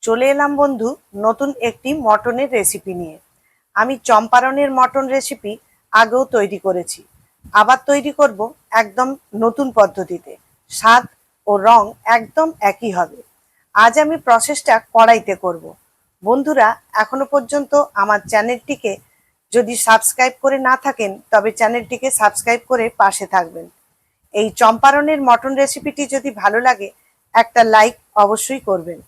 চলে এলাম বন্ধু নতুন একটি মটনের রেসিপি নিয়ে। আমি চম্পারনের মটন রেসিপি আগেও তৈরি করেছি, আবার তৈরি করব একদম নতুন পদ্ধতিতে। স্বাদ ও রং একদম একই হবে। আজ আমি প্রসেসটা কড়াইতে করব। বন্ধুরা, এখনো পর্যন্ত আমার চ্যানেলটিকে যদি সাবস্ক্রাইব করে না থাকেন তবে চ্যানেলটিকে সাবস্ক্রাইব করে পাশে থাকবেন। এই চম্পারনের মটন রেসিপিটি যদি ভালো লাগে একটা লাইক অবশ্যই করবেন,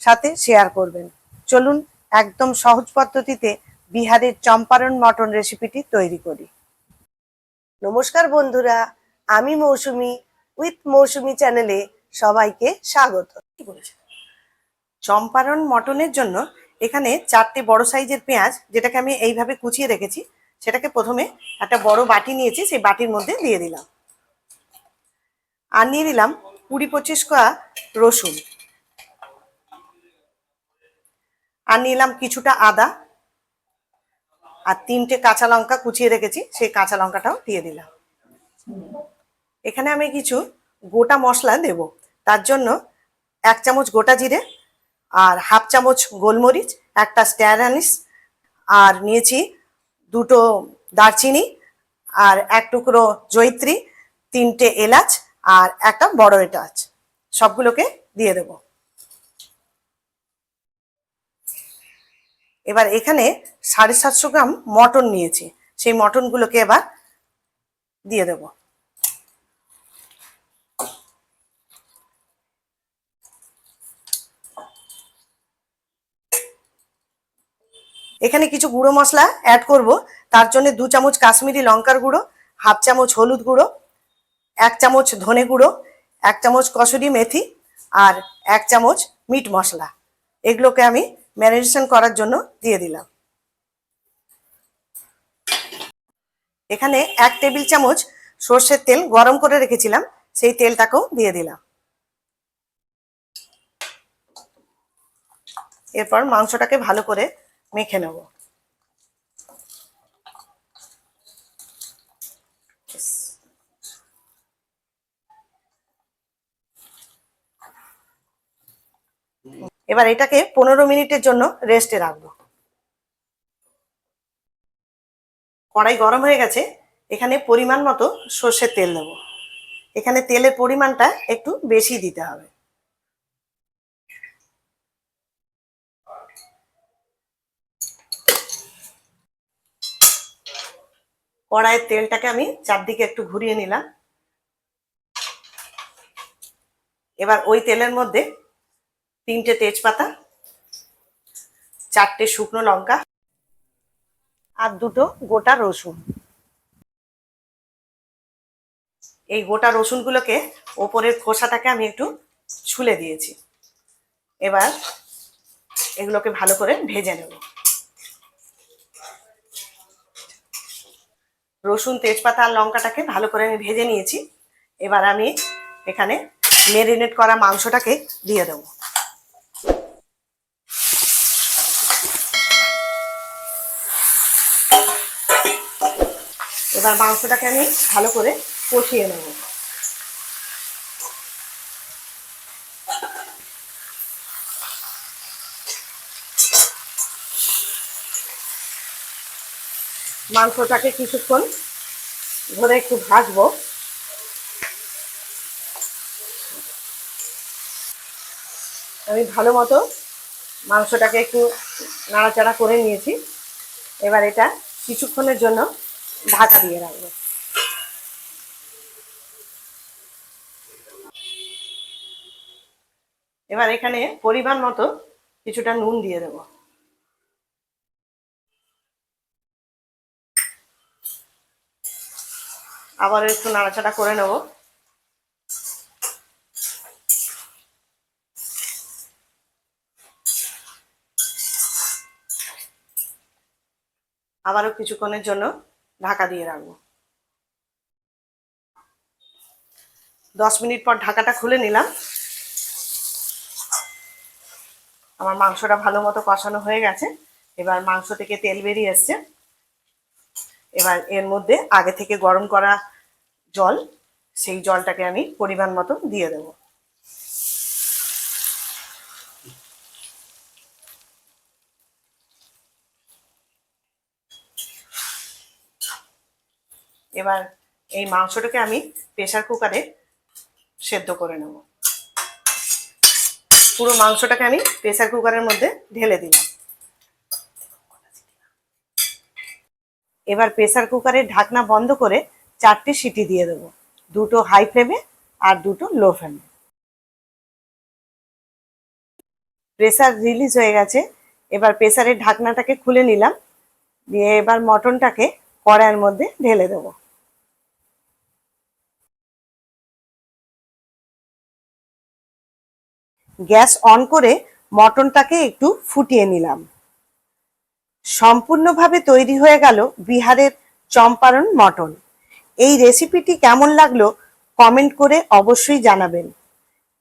সাথে শেয়ার করবেন। চলুন একদম সহজ পদ্ধতিতে বিহারের চম্পারন মটন রেসিপিটি তৈরি করি। নমস্কার বন্ধুরা, আমি মৌসুমি উইথ মৌসুমি চ্যানেলে সবাইকে স্বাগত। চম্পারন মটনের জন্য এখানে 4টে বড় সাইজের পেঁয়াজ, যেটাকে আমি এইভাবে কুচিয়ে রেখেছি, সেটাকে প্রথমে একটা বড় বাটি নিয়েছি, সেই বাটির মধ্যে দিয়ে দিলাম। আর নিয়ে দিলাম 20-25 কোয়া রসুন, আর নিলাম কিছুটা আদা, আর 3টে কাঁচা লঙ্কা কুচিয়ে রেখেছি, সেই কাঁচা লঙ্কাটাও দিয়ে দিলাম। এখানে আমি কিছু গোটা মশলা দেব। তার জন্য 1 চামচ গোটা জিরে, আর 1/2 চামচ গোলমরিচ, একটা স্টার অ্যানিস, আর নিয়েছি 2টো দারচিনি, আর 1 টুকরো জয়িত্রী, 3টে এলাচ, আর একটা বড় এলাচ। সবগুলোকে দিয়ে দেব। এবার এখানে 750 গ্রাম মটন নিয়েছি, সেই মটনগুলোকে এবার দিয়ে দেব। এখানে কিছু গুঁড়ো মশলা অ্যাড করব। তার জন্য 2 চামচ কাশ্মীরি লঙ্কার গুঁড়ো, 1/2 চামচ হলুদ গুঁড়ো, 1 চামচ ধনে গুঁড়ো, 1 চামচ কসুরি মেথি, আর 1 চামচ মিট মশলা। এগুলোকে আমি ম্যারিনেশন করার জন্য দিয়ে দিলাম। এখানে 1 টেবিল চামচ সর্ষের তেল গরম করে রেখেছিলাম, সেই তেলটাকেও দিয়ে দিলাম। এরপর মাংসটাকে ভালো করে মেখে নেব। এবার এটাকে 15 মিনিটের জন্য রেস্টে রাখবো। কড়াই গরম হয়ে গেছে, এখানে পরিমাণ মতো সর্ষের তেল দেব। এখানে তেলের পরিমাণটা একটু বেশি দিতে হবে। কড়াইয়ের তেলটাকে আমি চারদিকে একটু ঘুরিয়ে নিলাম। এবার ওই তেলের মধ্যে 3টে তেজপাতা, 4টে শুকনো লঙ্কা, আর 2টো গোটা রসুন। এই গোটা রসুনগুলোকে ওপরের খোসাটাকে আমি একটু ছুলে দিয়েছি। এবার এগুলোকে ভালো করে ভেজে নেব। রসুন, তেজপাতা আর লঙ্কাটাকে ভালো করে আমি ভেজে নিয়েছি। এবার আমি এখানে ম্যারিনেট করা মাংসটাকে দিয়ে দেব। এবার মাংসটাকে আমি ভালো করে কষিয়ে নেব। মাংসটাকে কিছুক্ষণ ধরে একটু ভাজবো। আমি ভালো মতো মাংসটাকে একটু নাড়াচাড়া করে নিয়েছি। এবার এটা কিছুক্ষণের জন্য ঢাকা দিয়ে রাখবো। এবার এখানে পরিমাণ মতো কিছুটা নুন দিয়ে দেব। আবার একটু নাড়াচাড়া করে নেব। আবারও কিছুক্ষণের জন্য ঢাকা দিয়ে রাখবো। 10 মিনিট পর ঢাকাটা খুলে নিলাম। আমার মাংসটা ভালো মতো কষানো হয়ে গেছে। এবার মাংস থেকে তেল বেরিয়ে এসছে। এবার এর মধ্যে আগে থেকে গরম করা জল, সেই জলটাকে আমি পরিমাণ মতো দিয়ে দেব। এবার এই মাংসটাকে আমি প্রেসার কুকারে সেদ্ধ করে নেব। পুরো মাংসটাকে আমি প্রেসার কুকারের মধ্যে ঢেলে দিলাম। এবার প্রেসার কুকারের ঢাকনা বন্ধ করে 4টে সিটি দিয়ে দেবো, 2টো হাই ফ্লেমে আর 2টো লো ফ্লেমে। প্রেসার রিলিজ হয়ে গেছে। এবার প্রেসারের ঢাকনাটাকে খুলে নিলাম, দিয়ে এবার মটনটাকে কড়াইয়ের মধ্যে ঢেলে দেবো। গ্যাস অন করে মটনটাকে একটু ফুটিয়ে নিলাম। সম্পূর্ণভাবে তৈরি হয়ে গেল বিহারের চম্পারন মটন। এই রেসিপিটি কেমন লাগলো কমেন্ট করে অবশ্যই জানাবেন।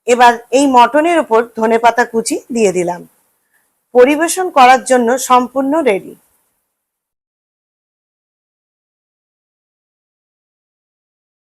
এবার এই মটনের ওপর ধনেপাতা কুচি দিয়ে দিলাম। পরিবেশন করার জন্য সম্পূর্ণ রেডি।